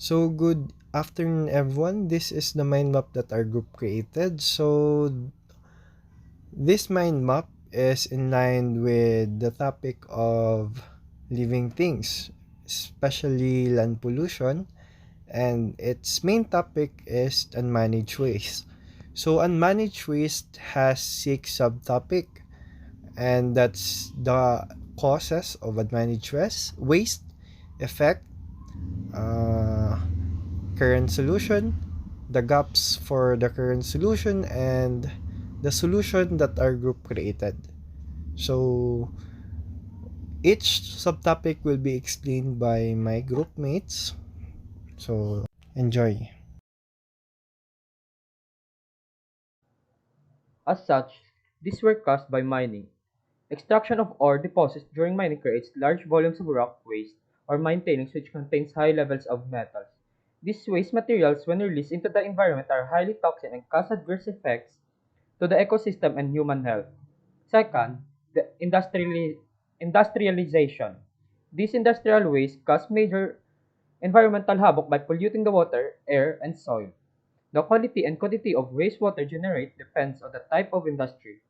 So good afternoon everyone. This is the mind map that our group created. So this mind map is in line with the topic of living things, especially land pollution, and its main topic is unmanaged waste. So unmanaged waste has 6 subtopic, and that's the causes of unmanaged waste, effect, uh, current solution, the gaps for the current solution, and the solution that our group created. So each subtopic will be explained by my group mates. So enjoy. As such, these were caused by mining. Extraction of ore deposits during mining creates large volumes of rock waste or mine tailings which contains high levels of metals. These waste materials, when released into the environment, are highly toxic and cause adverse effects to the ecosystem and human health. Second, the industrialization. These industrial waste cause major environmental havoc by polluting the water, air, and soil. The quality and quantity of wastewater generated depends on the type of industry.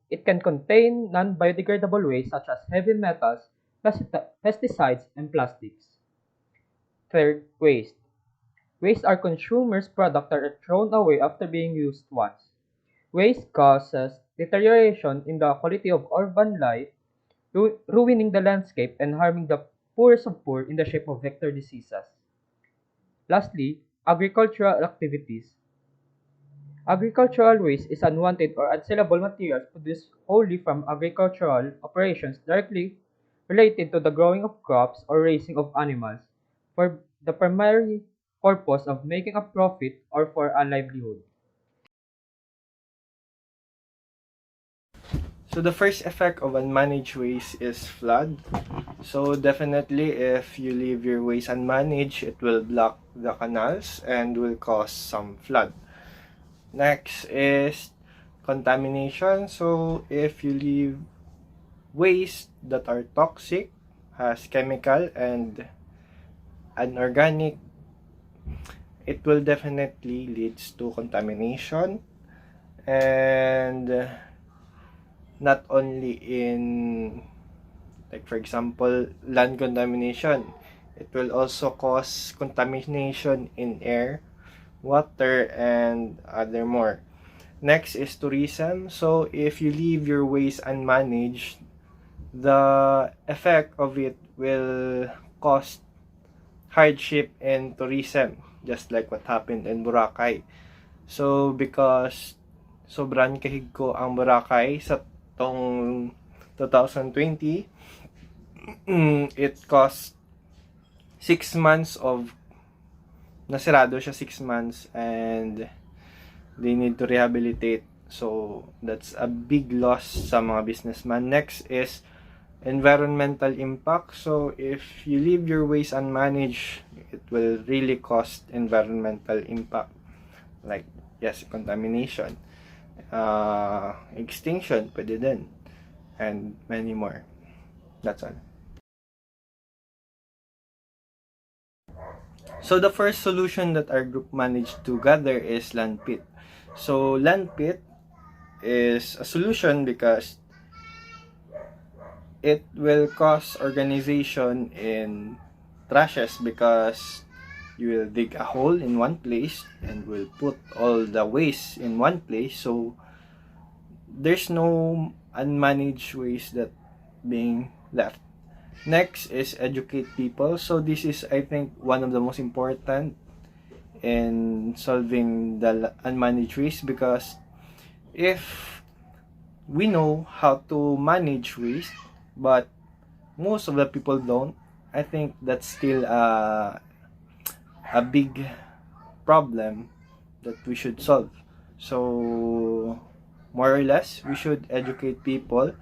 It can contain non-biodegradable waste such as heavy metals, pesticides, and plastics. Third, waste. Waste are consumers' products that are thrown away after being used once. Waste causes deterioration in the quality of urban life, ruining the landscape and harming the poorest of poor in the shape of vector diseases. Lastly, agricultural activities. Agricultural waste is unwanted or unsellable materials produced wholly from agricultural operations directly related to the growing of crops or raising of animals for the primary purpose of making a profit or for a livelihood. So the first effect of unmanaged waste is flood. So definitely if you leave your waste unmanaged, it will block the canals and will cause some flood. Next is contamination. So if you leave waste that are toxic, has chemical and unorganic, it will definitely leads to contamination, and not only in, like for example, land contamination, it will also cause contamination in air, water, and other more. Next is tourism. So if you leave your waste unmanaged, the effect of it will cause hardship in tourism, just like what happened in Boracay. So because sobrang kahig ko ang Boracay sa tong 2020, it cost 6 months of nasirado siya 6 months, and they need to rehabilitate. So that's a big loss sa mga businessman. Next is environmental impact. So if you leave your waste unmanaged, it will really cost environmental impact, like yes, contamination, extinction pwede din, and many more. That's all. So the first solution that our group managed to gather is land pit. So land pit is a solution because it will cause organization in trashes, because you will dig a hole in one place and will put all the waste in one place, so there's no unmanaged waste that being left. Next is educate people. So this is, I think, one of the most important in solving the unmanaged waste, because if we know how to manage waste but most of the people don't, I think that's still a big problem that we should solve. So more or less, we should educate people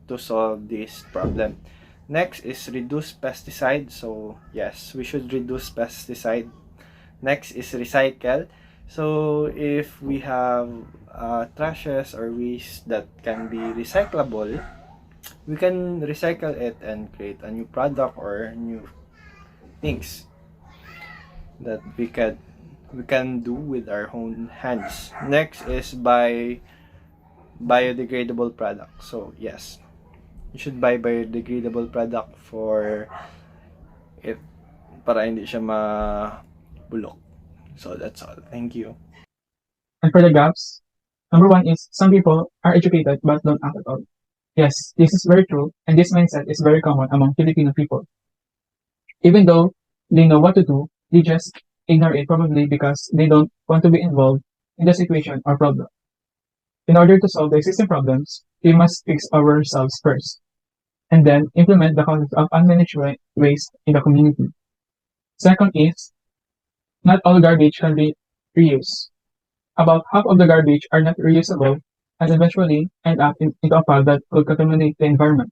to solve this problem. Next is reduce pesticide. So yes, we should reduce pesticide. Next is recycle. So if we have trashes or waste that can be recyclable, we can recycle it and create a new product or new things. that we can do with our own hands. Next is buy biodegradable product. So yes, you should buy biodegradable product for it para hindi siya mabulok. So that's all. Thank you. And for the gaps, number one is some people are educated but don't act at all. Yes, this is very true, and this mindset is very common among Filipino people. Even though they know what to do, they just ignore it probably because they don't want to be involved in the situation or problem. In order to solve the existing problems, we must fix ourselves first, and then implement the concept of unmanaged waste in the community. Second is, not all garbage can be reused. About half of the garbage are not reusable and eventually end up into a pile that could contaminate the environment.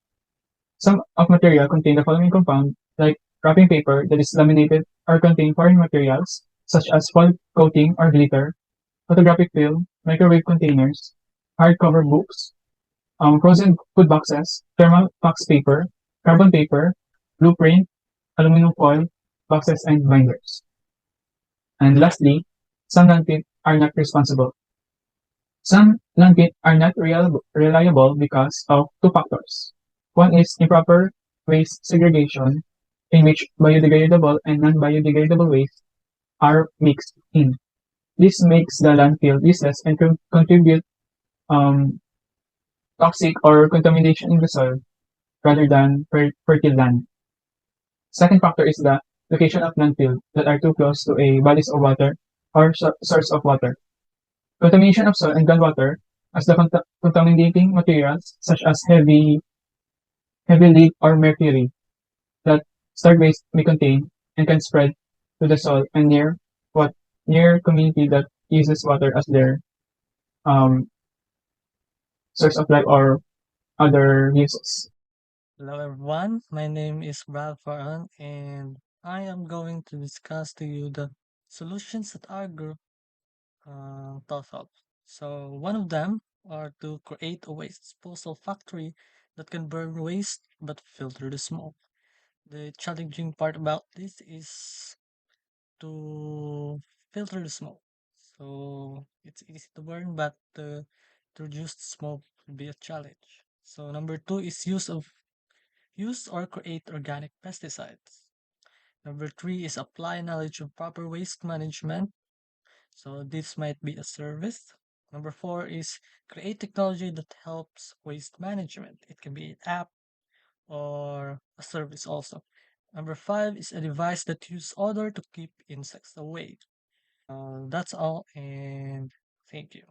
Some of material contain the following compound, like wrapping paper that is laminated or contain foreign materials such as foil coating or glitter, photographic film, microwave containers, hardcover books, frozen food boxes, thermal box paper, carbon paper, blueprint, aluminum foil, boxes, and binders. And lastly, some landfills are not responsible. Some landfills are not reliable because of two factors. One is improper waste segregation, in which biodegradable and non-biodegradable waste are mixed in. This makes the landfill useless and contribute um, toxic or contamination in the soil rather than fertile land. Second factor is the location of landfill that are too close to a bodies of water or source of water. Contamination of soil and groundwater, as the contaminating materials such as heavy lead or mercury that stored waste may contain and can spread to the soil and what near community that uses water as their um, source of life or other uses. Hello everyone, my name is Brad Farhan and I am going to discuss to you the solutions that our group thought of. So one of them are to create a waste disposal factory that can burn waste but filter the smoke. The challenging part about this is to filter the smoke. So it's easy to burn but to reduce the smoke will be a challenge. So number two is use or create organic pesticides. Number three is apply knowledge of proper waste management. So this might be a service. Number four is create technology that helps waste management. It can be an app or a service also. Number five is a device that use odor to keep insects away. That's all and thank you.